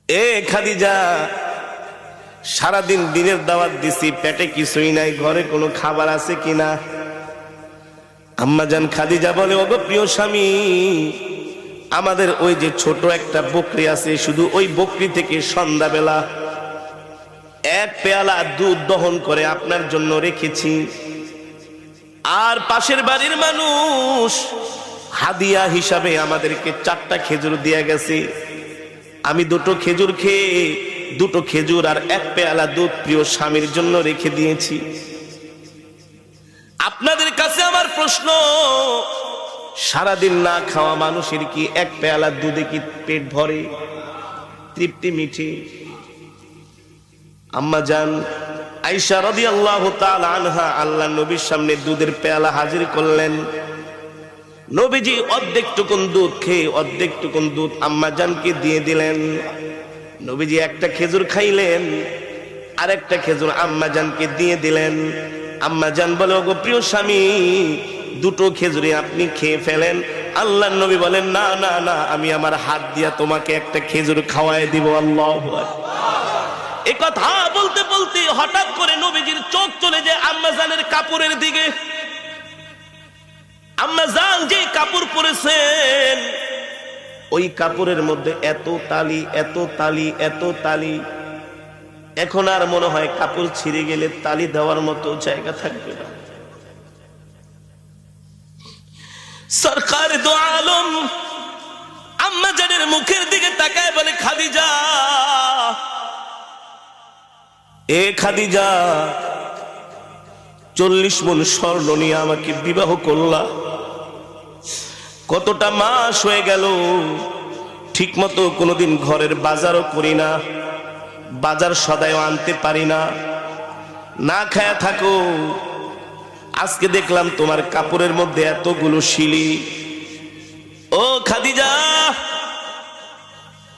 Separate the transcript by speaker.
Speaker 1: এ খাদিজা, সারাদিন দিনের দাওয়াত দিছি, পেটে কিছুই নাই, ঘরে কোনো খাবার আছে কিনা? আম্মাজান খাদিজা বলে, ওগো প্রিয় স্বামী, আমাদের ওই যে ছোট একটা বকরি আছে, শুধু ওই বকরি থেকে সন্ধ্যাবেলা এক পেয়ালা দুধ দহন করে আপনার জন্য রেখেছি। আর পাশের বাড়ির মানুষ হাদিয়া হিসাবে আমাদেরকে 4টা খেজুর দিয়ে গেছে। আমি 2টো খেজুর খেয়ে 2টো খেজুর আর এক পেয়ালা দুধ প্রিয় স্বামীর জন্য রেখে দিয়েছি। আপনাদের কাছে আমার প্রশ্ন, সারাদিন না খাওয়া মানুষের কি এক পেয়ালা দুধে কি পেট ভরে, তৃপ্তি মিঠে? আম্মা জান আয়েশা রাদিয়াল্লাহু তাআলা আনহা আল্লাহর নবীর সামনে দুধের পেয়ালা হাজির করলেন। নবীজি অর্ধেকটুকুন দুধ খেয়ে অর্ধেকটুকুন দুধ আম্মা জানকে দিয়ে দিলেন। নবীজি একটা খেজুর খাইলেন, আর একটা খেজুর আম্মা জানকে দিয়ে দিলেন। আম্মা জান বলে, ওগো প্রিয় স্বামী, 2টো খেজুরে আপনি খেয়ে ফেলেন। আল্লাহর নবী বলেন, না না না, আমি আমার হাত দিয়া তোমাকে একটা খেজুর খাওয়ায় দিব। আল্লাহু আকবার। এই কথা বলতে বলতে হঠাৎ করে নবীজির চোখ চলে যায় আম্মা জানের কাপড়ের দিকে। আম্মা জান যে কাপড় পরেছেন, ওই কাপড়ের মধ্যে এত তালি, এত তালি, এত তালি, এখন আর মনে হয় কাপড় ছিঁড়ে গেলে তালি দেওয়ার মতো জায়গা থাকবে না। সরকার দো আলম আম্মা জানের মুখের দিকে তাকায় বলে, খাদিজা, এ খাদিজা, 40 মণ স্বর্ণ নিয়ে আমাকে বিবাহ করলা, কতটা মাস হয়ে গেল, ঠিক মতো কোনোদিন ঘরের বাজারও করি না, বাজার সদাইও আনতে পারি না, না খায়া থাকো। আজকে দেখলাম তোমার কাপড়ের মধ্যে এতগুলো শিলি। ও খাদিজা,